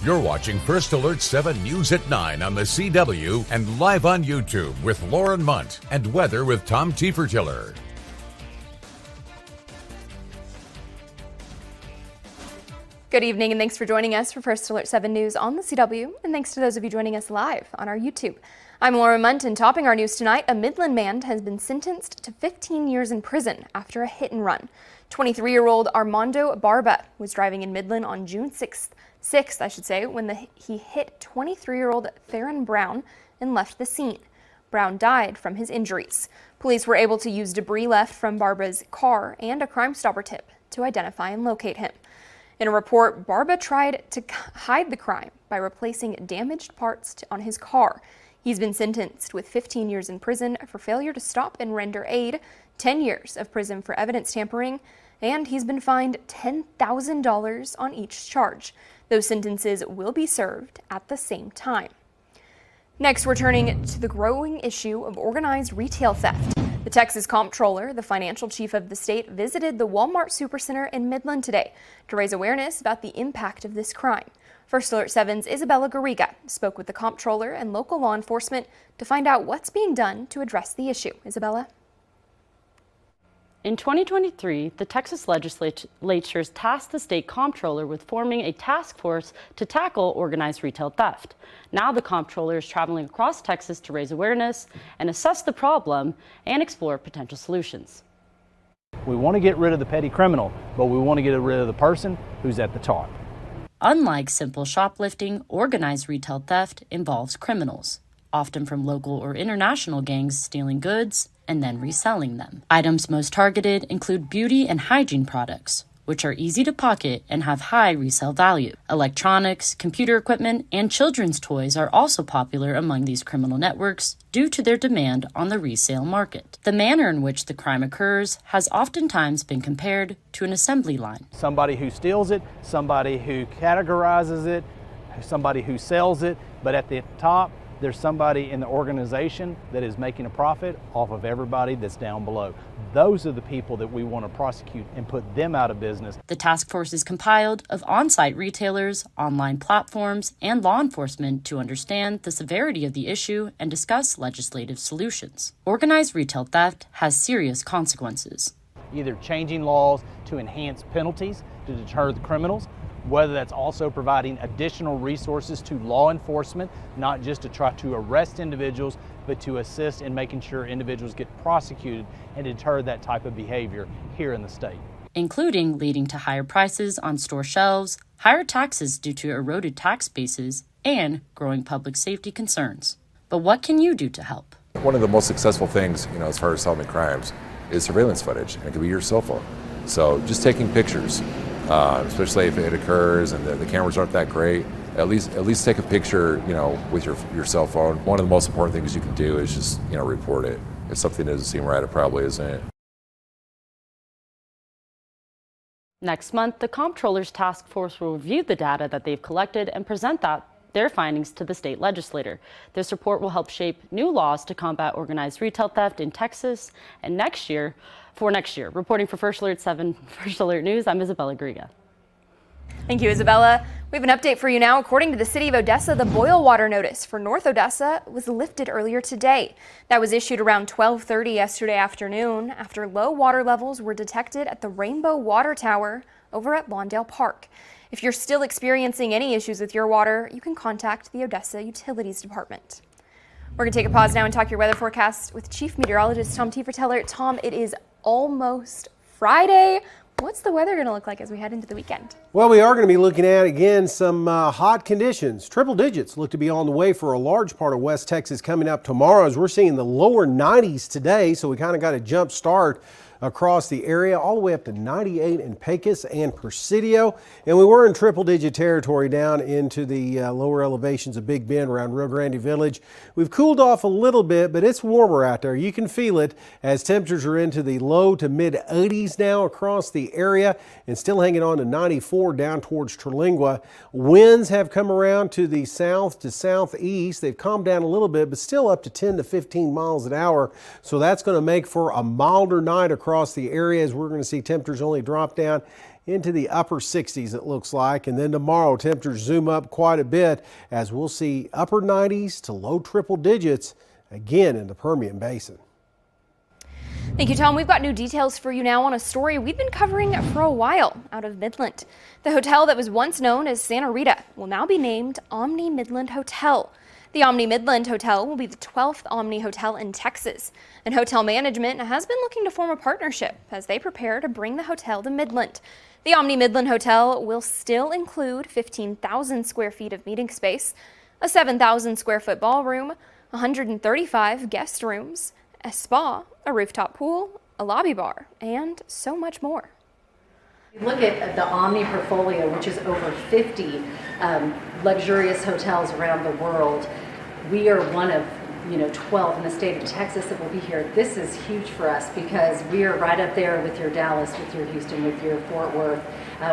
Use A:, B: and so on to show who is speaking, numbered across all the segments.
A: You're watching First Alert 7 News at 9 on the CW and live on YouTube with Lauren Munt and weather with Tom Tiefertiller.
B: Good evening and thanks for joining us for First Alert 7 News on the CW, and thanks to those of you joining us live on our YouTube. I'm Lauren Munt, and topping our news tonight, a Midland man has been sentenced to 15 years in prison after a hit and run. 23-year-old Armando Barba was driving in Midland on June 6th, when he hit 23-year-old Theron Brown and left the scene. Brown died from his injuries. Police were able to use debris left from Barba's car and a Crime Stopper tip to identify and locate him. In a report, Barba tried to hide the crime by replacing damaged parts on his car. He's been sentenced with 15 years in prison for failure to stop and render aid, 10 years of prison for evidence tampering, and he's been fined $10,000 on each charge. Those sentences will be served at the same time. Next, we're turning to the growing issue of organized retail theft. The Texas Comptroller, the financial chief of the state, visited the Walmart Supercenter in Midland today to raise awareness about the impact of this crime. First Alert 7's Isabella Garriga spoke with the comptroller and local law enforcement to find out what's being done to address the issue. Isabella?
C: In 2023, the Texas legislature tasked the state comptroller with forming a task force to tackle organized retail theft. Now the comptroller is traveling across Texas to raise awareness and assess the problem and explore potential solutions.
D: We want to get rid of the petty criminal, but we want to get rid of the person who's at the top.
C: Unlike simple shoplifting, organized retail theft involves criminals, often from local or international gangs stealing goods and then reselling them. Items most targeted include beauty and hygiene products, which are easy to pocket and have high resale value. Electronics, computer equipment, and children's toys are also popular among these criminal networks due to their demand on the resale market. The manner in which the crime occurs has oftentimes been compared to an assembly line.
D: Somebody who steals it, somebody who categorizes it, somebody who sells it, but at the top, there's somebody in the organization that is making a profit off of everybody that's down below. Those are the people that we want to prosecute and put them out of business.
C: The task force is compiled of on-site retailers, online platforms, and law enforcement to understand the severity of the issue and discuss legislative solutions. Organized retail theft has serious consequences.
D: Either changing laws to enhance penalties to deter the criminals, whether that's also providing additional resources to law enforcement, not just to try to arrest individuals, but to assist in making sure individuals get prosecuted and deter that type of behavior here in the state.
C: Including leading to higher prices on store shelves, higher taxes due to eroded tax bases, and growing public safety concerns. But what can you do to help?
E: One of the most successful things, as far as solving crimes is surveillance footage. It could be your cell phone. So just taking pictures. Especially if it occurs and the cameras aren't that great, at least take a picture, with your cell phone. One of the most important things you can do is just, report it. If something doesn't seem right, it probably isn't.
C: Next month, the Comptroller's task force will review the data that they've collected and present their findings to the state legislature. This report will help shape new laws to combat organized retail theft in Texas and next year. Reporting for First Alert 7, First Alert News, I'm Isabella Griga.
B: Thank you, Isabella. We have an update for you now. According to the city of Odessa, the boil water notice for North Odessa was lifted earlier today. That was issued around 12:30 yesterday afternoon after low water levels were detected at the Rainbow Water Tower over at Lawndale Park. If you're still experiencing any issues with your water, you can contact the Odessa Utilities Department. We're going to take a pause now and talk your weather forecast with Chief Meteorologist Tom Tiefertiller. Tom, it is almost Friday. What's the weather going to look like as we head into the weekend?
F: Well, we are going to be looking at, again, some hot conditions. Triple digits look to be on the way for a large part of West Texas coming up tomorrow, as we're seeing the lower 90s today. So we kind of got a jump start across the area, all the way up to 98 in Pecos and Presidio. And we were in triple digit territory down into the lower elevations of Big Bend around Rio Grande Village. We've cooled off a little bit, but it's warmer out there. You can feel it as temperatures are into the low to mid 80s now across the area and still hanging on to 94 down towards Terlingua. Winds have come around to the south to southeast. They've calmed down a little bit, but still up to 10 to 15 miles an hour. So that's going to make for a milder night across across the area as we're going to see temperatures only drop down into the upper 60s, it looks like. And then tomorrow, temperatures zoom up quite a bit as we'll see upper 90s to low triple digits again in the Permian Basin.
B: Thank you, Tom. We've got new details for you now on a story we've been covering for a while out of Midland. The hotel that was once known as Santa Rita will now be named Omni Midland Hotel. The Omni Midland Hotel will be the 12th Omni Hotel in Texas, and hotel management has been looking to form a partnership as they prepare to bring the hotel to Midland. The Omni Midland Hotel will still include 15,000 square feet of meeting space, a 7,000 square foot ballroom, 135 guest rooms, a spa, a rooftop pool, a lobby bar, and so much more.
G: Look at the Omni portfolio, which is over 50 luxurious hotels around the world. We are one of 12 in the state of Texas that will be here. This is huge for us because we are right up there with your Dallas, with your Houston, with your Fort Worth,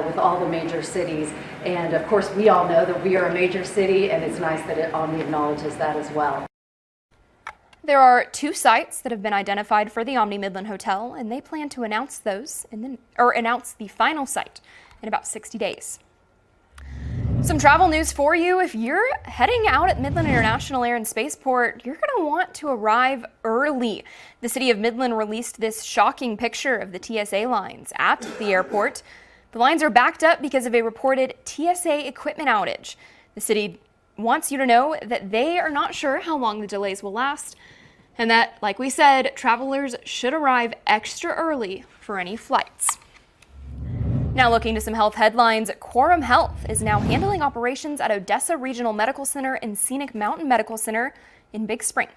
G: with all the major cities. And of course, we all know that we are a major city, and it's nice that Omni acknowledges that as well.
B: There are 2 sites that have been identified for the Omni Midland Hotel, and they plan to announce announce the final site in about 60 days. Some travel news for you. If you're heading out at Midland International Air and Spaceport, you're going to want to arrive early. The city of Midland released this shocking picture of the TSA lines at the airport. The lines are backed up because of a reported TSA equipment outage. The city wants you to know that they are not sure how long the delays will last, and that, like we said, travelers should arrive extra early for any flights. Now looking to some health headlines, Quorum Health is now handling operations at Odessa Regional Medical Center and Scenic Mountain Medical Center in Big Spring,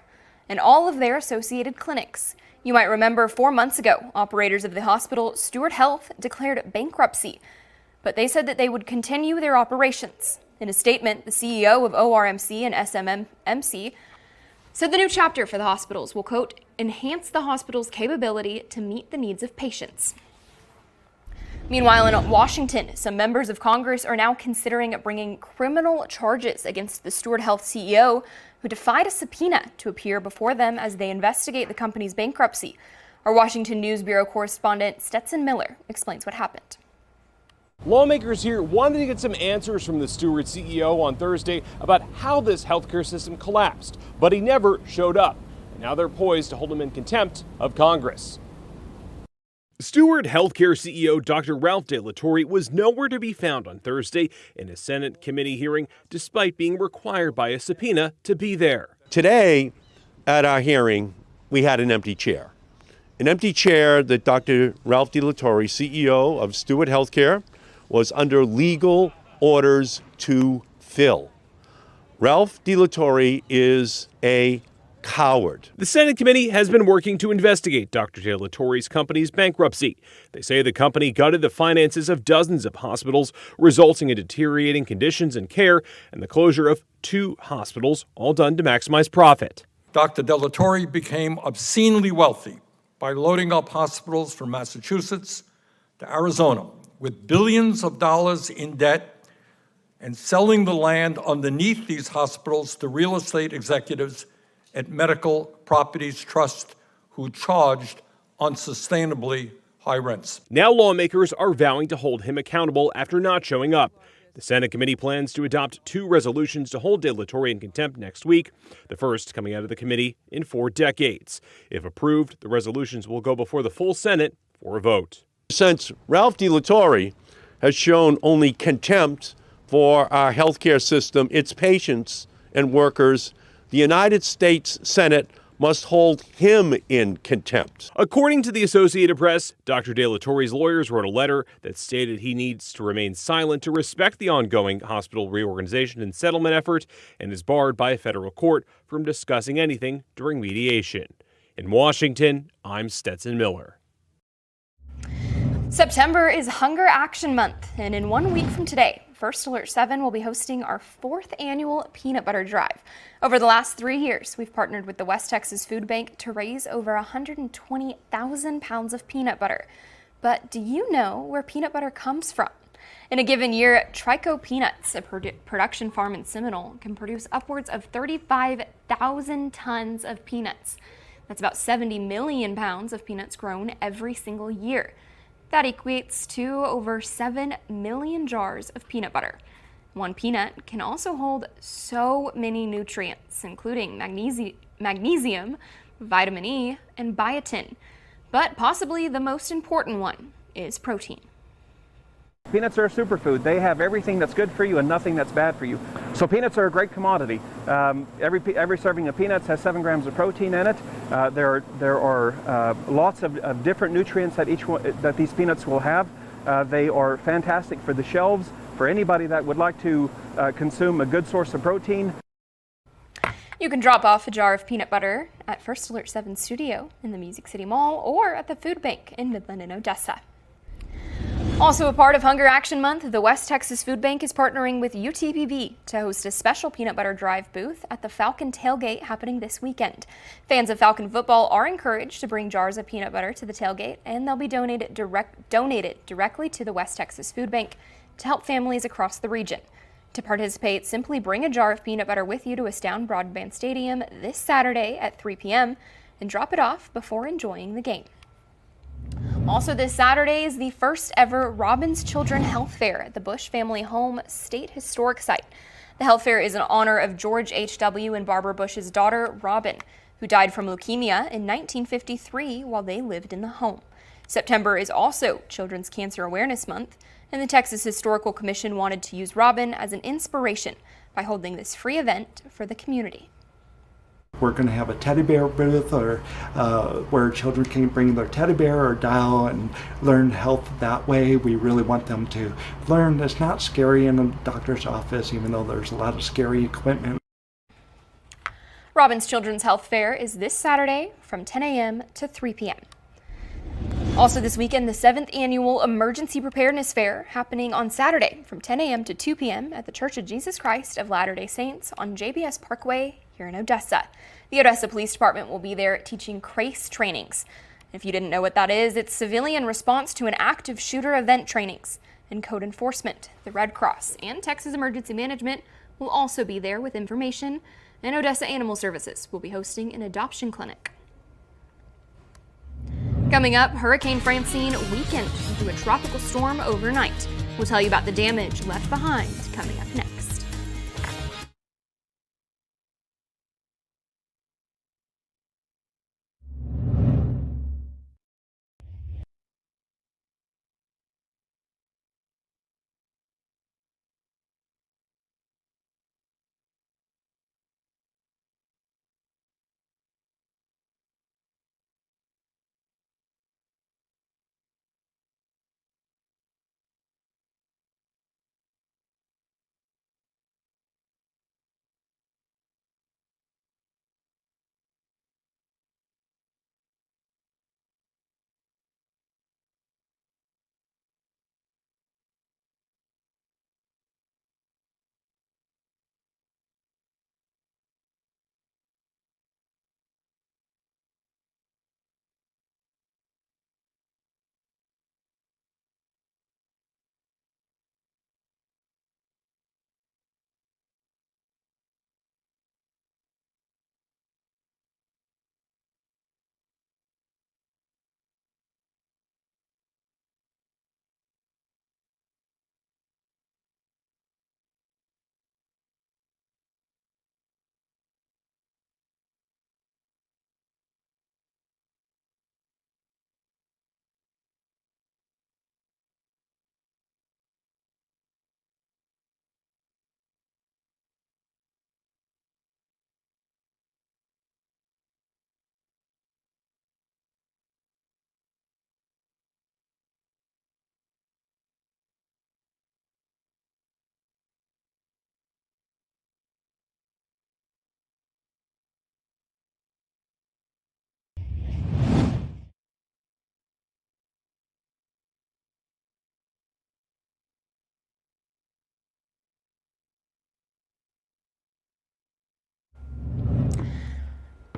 B: and all of their associated clinics. You might remember 4 months ago, operators of the hospital, Steward Health, declared bankruptcy, but they said that they would continue their operations. In a statement, the CEO of ORMC and SMMC said the new chapter for the hospitals will, quote, enhance the hospital's capability to meet the needs of patients. Meanwhile, in Washington, some members of Congress are now considering bringing criminal charges against the Steward Health CEO, who defied a subpoena to appear before them as they investigate the company's bankruptcy. Our Washington News Bureau correspondent Stetson Miller explains what happened.
H: Lawmakers here wanted to get some answers from the Steward CEO on Thursday about how this healthcare system collapsed, but he never showed up. And now they're poised to hold him in contempt of Congress. Steward Healthcare CEO Dr. Ralph De La Torre was nowhere to be found on Thursday in a Senate committee hearing, despite being required by a subpoena to be there.
I: Today, at our hearing, we had an empty chair. An empty chair that Dr. Ralph De La Torre, CEO of Steward Healthcare, was under legal orders to fill. Ralph De La Torre is a coward.
H: The Senate committee has been working to investigate Dr. De La Torre's company's bankruptcy. They say the company gutted the finances of dozens of hospitals, resulting in deteriorating conditions and care and the closure of 2 hospitals, all done to maximize profit.
J: Dr. De La Torre became obscenely wealthy by loading up hospitals from Massachusetts to Arizona with billions of dollars in debt and selling the land underneath these hospitals to real estate executives at Medical Properties Trust who charged unsustainably high rents.
H: Now lawmakers are vowing to hold him accountable after not showing up. The Senate committee plans to adopt 2 resolutions to hold De La Torre in contempt next week, the first coming out of the committee in 4 decades. If approved, the resolutions will go before the full Senate for a vote.
I: Since Ralph De La Torre has shown only contempt for our healthcare system, its patients and workers, the United States Senate must hold him in contempt.
H: According to the Associated Press, Dr. De La Torre's lawyers wrote a letter that stated he needs to remain silent to respect the ongoing hospital reorganization and settlement effort and is barred by a federal court from discussing anything during mediation. In Washington, I'm Stetson Miller.
B: September is Hunger Action Month, and in 1 week from today, First Alert 7 will be hosting our 4th annual Peanut Butter Drive. Over the last 3 years, we've partnered with the West Texas Food Bank to raise over 120,000 pounds of peanut butter. But do you know where peanut butter comes from? In a given year, Trico Peanuts, a production farm in Seminole, can produce upwards of 35,000 tons of peanuts. That's about 70 million pounds of peanuts grown every single year. That equates to over 7 million jars of peanut butter. One peanut can also hold so many nutrients, including magnesium, vitamin E, and biotin. But possibly the most important one is protein.
K: Peanuts are a superfood. They have everything that's good for you and nothing that's bad for you. So peanuts are a great commodity. Every serving of peanuts has 7 grams of protein in it. There are lots of different nutrients that these peanuts will have. They are fantastic for the shelves, for anybody that would like to consume a good source of protein.
B: You can drop off a jar of peanut butter at First Alert 7 studio in the Music City Mall or at the Food Bank in Midland and Odessa. Also a part of Hunger Action Month, the West Texas Food Bank is partnering with UTPB to host a special peanut butter drive booth at the Falcon tailgate happening this weekend. Fans of Falcon football are encouraged to bring jars of peanut butter to the tailgate, and they'll be donated directly to the West Texas Food Bank to help families across the region. To participate, simply bring a jar of peanut butter with you to Astound Broadband Stadium this Saturday at 3 p.m. and drop it off before enjoying the game. Also this Saturday is the first ever Robbins Children Health Fair at the Bush Family Home State Historic Site. The health fair is in honor of George H.W. and Barbara Bush's daughter, Robin, who died from leukemia in 1953 while they lived in the home. September is also Children's Cancer Awareness Month, and the Texas Historical Commission wanted to use Robin as an inspiration by holding this free event for the community.
L: We're going to have a teddy bear booth where children can bring their teddy bear or doll and learn health that way. We really want them to learn it's not scary in a doctor's office, even though there's a lot of scary equipment.
B: Robbins Children's Health Fair is this Saturday from 10 a.m. to 3 p.m. Also this weekend, the 7th Annual Emergency Preparedness Fair happening on Saturday from 10 a.m. to 2 p.m. at the Church of Jesus Christ of Latter-day Saints on JBS Parkway here in Odessa. The Odessa Police Department will be there teaching CRACE trainings. If you didn't know what that is, it's Civilian Response to an Active Shooter Event trainings. And code enforcement, the Red Cross, and Texas Emergency Management will also be there with information, and Odessa Animal Services will be hosting an adoption clinic. Coming up, Hurricane Francine weakened into a tropical storm overnight. We'll tell you about the damage left behind coming up next.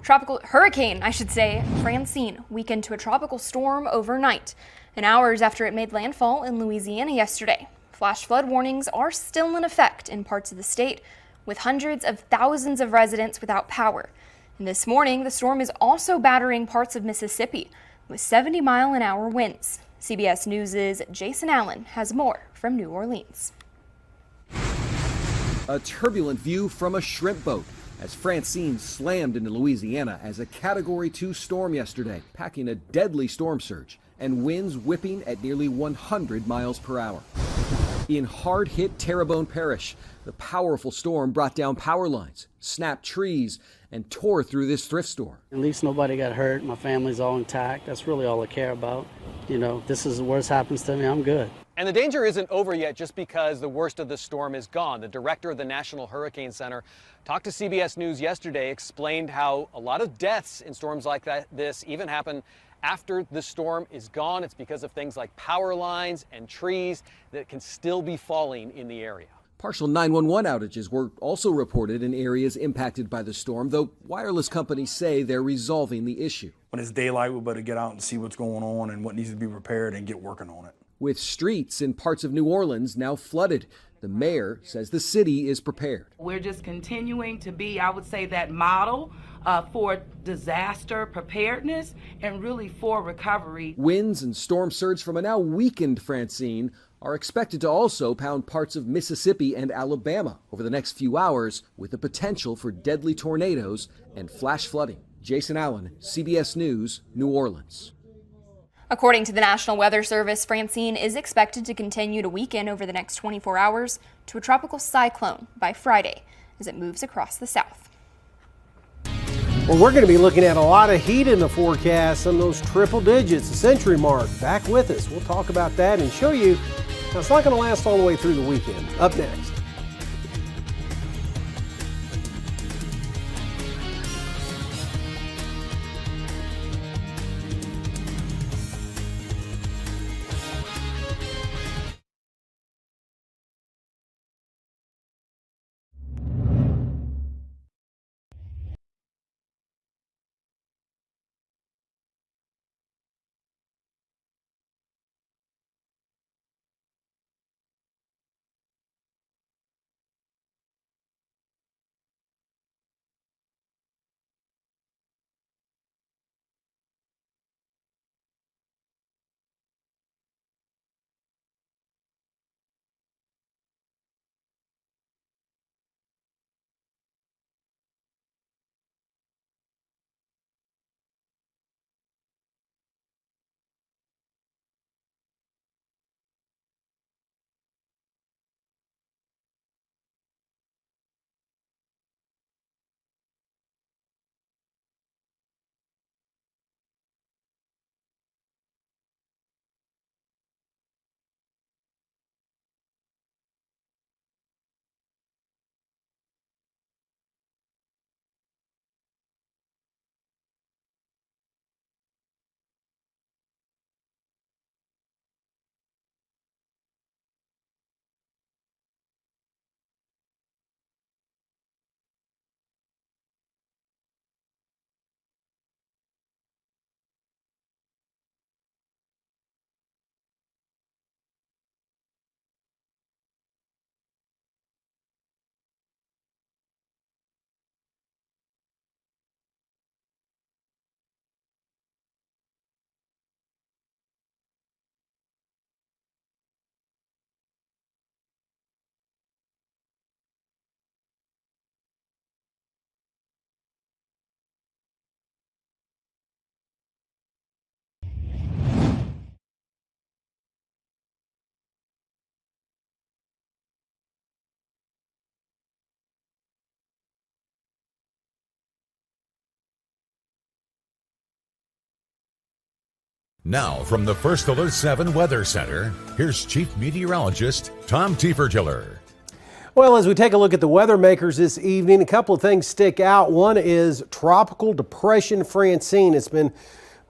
B: Hurricane Francine weakened to a tropical storm overnight, and hours after it made landfall in Louisiana yesterday. Flash flood warnings are still in effect in parts of the state, with hundreds of thousands of residents without power. And this morning, the storm is also battering parts of Mississippi with 70-mile-an-hour winds. CBS News' Jason Allen has more from New Orleans.
M: A turbulent view from a shrimp boat as Francine slammed into Louisiana as a Category 2 storm yesterday, packing a deadly storm surge and winds whipping at nearly 100 miles per hour. In hard-hit Terrebonne Parish, the powerful storm brought down power lines, snapped trees, and tore through this thrift store.
N: At least nobody got hurt. My family's all intact. That's really all I care about. You know, this is the worst happens to me, I'm good.
O: And the danger isn't over yet just because the worst of the storm is gone. The director of the National Hurricane Center talked to CBS News yesterday, explained how a lot of deaths in storms like this even happen after the storm is gone. It's because of things like power lines and trees that can still be falling in the area.
M: Partial 911 outages were also reported in areas impacted by the storm, though wireless companies say they're resolving the issue.
P: When it's daylight, we better get out and see what's going on and what needs to be repaired and get working on it.
M: With streets in parts of New Orleans now flooded, the mayor says the city is prepared.
Q: We're just continuing to be, I would say, that model for disaster preparedness and really for recovery.
M: Winds and storm surge from a now weakened Francine are expected to also pound parts of Mississippi and Alabama over the next few hours, with the potential for deadly tornadoes and flash flooding. Jason Allen, CBS News, New Orleans.
B: According to the National Weather Service, Francine is expected to continue to weaken over the next 24 hours to a tropical cyclone by Friday as it moves across the south.
F: Well, we're going to be looking at a lot of heat in the forecast, some of those triple digits, the century mark. Back with us. We'll talk about that and show you how it's not going to last all the way through the weekend. Up next.
A: Now, from the First Alert 7 Weather Center, here's Chief Meteorologist Tom Tiefertiller.
F: Well, as we take a look at the weather makers this evening, a couple of things stick out. One is Tropical Depression Francine. It's been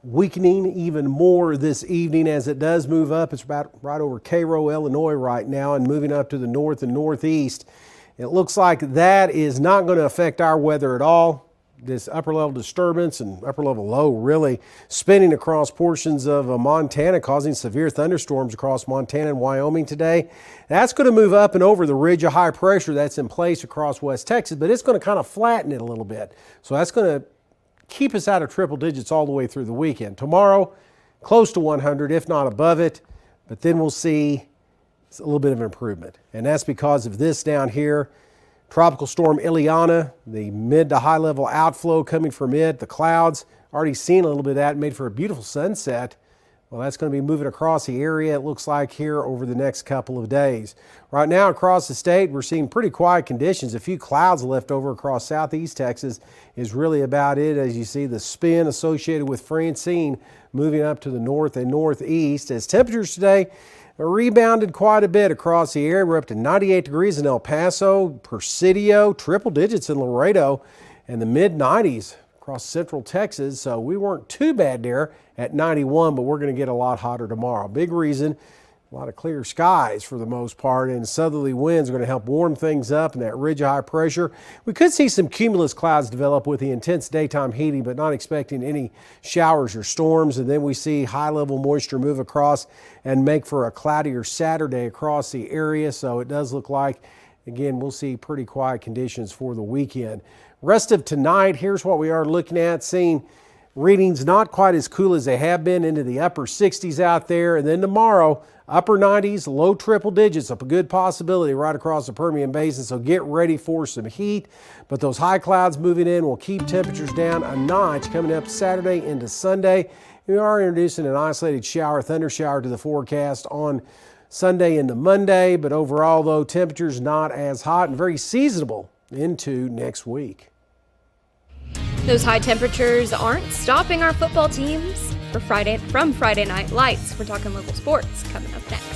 F: weakening even more this evening as it does move up. It's about right over Cairo, Illinois right now and moving up to the north and northeast. It looks like that is not going to affect our weather at all. This upper level disturbance and upper level low really spinning across portions of Montana, causing severe thunderstorms across Montana and Wyoming today. That's going to move up and over the ridge of high pressure that's in place across West Texas, but it's going to kind of flatten it a little bit. So that's going to keep us out of triple digits all the way through the weekend. Tomorrow, close to 100, if not above it, but then we'll see a little bit of improvement. And that's because of this down here. Tropical storm Ileana, the mid to high level outflow coming from it, the clouds, already seen a little bit of that, made for a beautiful sunset. Well, that's going to be moving across the area, it looks like, here over the next couple of days. Right now across the state, we're seeing pretty quiet conditions. A few clouds left over across southeast Texas is really about it. As you see, the spin associated with Francine moving up to the north and northeast. As temperatures today rebounded quite a bit across the area. We're up to 98 degrees in El Paso, Presidio, triple digits in Laredo, and the mid-90s across central Texas. So we weren't too bad there at 91, but we're going to get a lot hotter tomorrow. Big reason, a lot of clear skies for the most part, and southerly winds are going to help warm things up, and that ridge of high pressure. We could see some cumulus clouds develop with the intense daytime heating, but not expecting any showers or storms. And then we see high level moisture move across and make for a cloudier Saturday across the area. So it does look like, again, we'll see pretty quiet conditions for the weekend. Rest of tonight, here's what we are looking at, seeing readings not quite as cool as they have been, into the upper 60s out there. And then tomorrow, upper 90s, low triple digits, a good possibility right across the Permian Basin. So get ready for some heat. But those high clouds moving in will keep temperatures down a notch coming up Saturday into Sunday. We are introducing an isolated shower, thunder shower to the forecast on Sunday into Monday. But overall, though, temperatures not as hot and very seasonable into next week.
B: Those high temperatures aren't stopping our football teams from Friday Night Lights. We're talking local sports coming up next.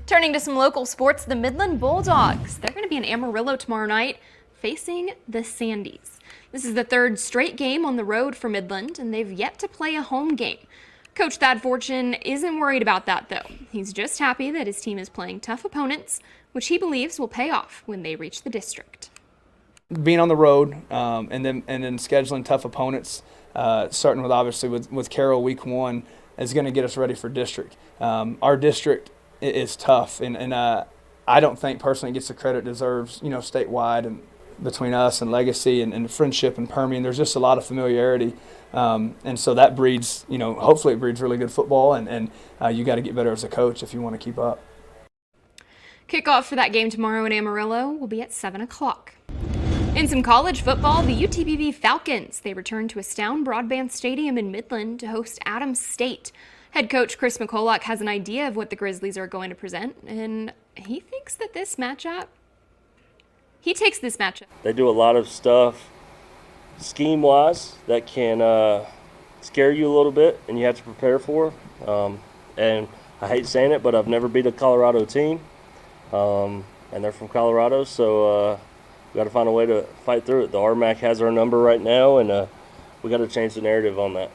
B: Turning to some local sports, the Midland Bulldogs. They're going to be in Amarillo tomorrow night facing the Sandies. This is the third straight game on the road for Midland, and they've yet to play a home game. Coach Thad Fortune isn't worried about that, though. He's just happy that his team is playing tough opponents, which he believes will pay off when they reach the district.
R: Being on the road and then scheduling tough opponents, starting with obviously with Carroll week 1, is going to get us ready for district. Our district is tough, and I don't think personally it gets the credit it deserves, statewide, and between us and Legacy and friendship and Permian. There's just a lot of familiarity. And so that breeds, hopefully it breeds really good football, and you got to get better as a coach if you want to keep up.
B: Kickoff for that game tomorrow in Amarillo will be at 7 o'clock. In some college football, the UTPB Falcons, they return to Astound Broadband Stadium in Midland to host Adams State. Head coach Chris McCulloch has an idea of what the Grizzlies are going to present, and he thinks that he takes this matchup.
S: They do a lot of stuff scheme-wise that can scare you a little bit, and you have to prepare for. And I hate saying it, but I've never beat a Colorado team, and they're from Colorado, so we got to find a way to fight through it. The RMAC has our number right now, and we got to change the narrative on that.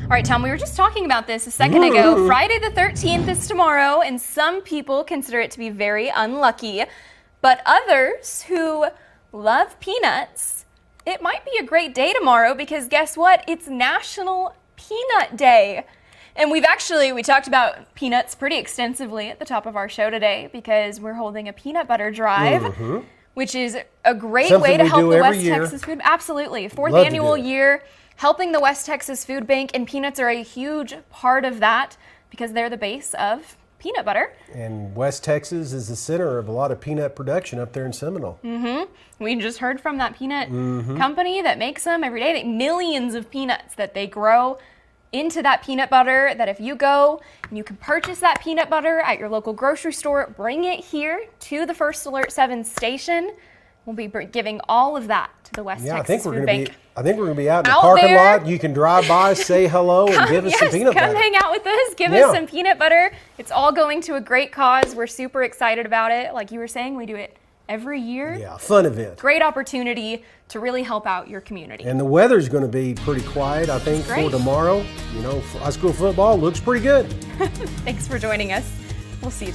B: All right, Tom, we were just talking about this a second ago. Friday the 13th is tomorrow, and some people consider it to be very unlucky. But others who love peanuts, it might be a great day tomorrow because guess what? It's National Peanut Day. And we talked about peanuts pretty extensively at the top of our show today because we're holding a peanut butter drive, which is a great way to help the West Texas food. Absolutely. Fourth annual year. Helping the West Texas Food Bank, and peanuts are a huge part of that because they're the base of peanut butter.
F: And West Texas is the center of a lot of peanut production up there in Seminole.
B: We just heard from that peanut company that makes them every day. Millions of peanuts that they grow into that peanut butter, that if you go and you can purchase that peanut butter at your local grocery store, bring it here to the First Alert 7 station. We'll be giving all of that to the West Texas Food Bank.
F: I think we're going to be out in the parking lot. You can drive by, say hello, and give us some peanut butter.
B: Come hang out with us. Give us some peanut butter. It's all going to a great cause. We're super excited about it. Like you were saying, we do it every year.
F: Yeah, fun event.
B: Great opportunity to really help out your community.
F: And the weather's going to be pretty quiet, I think, for tomorrow. High school football looks pretty good.
B: Thanks for joining us. We'll see you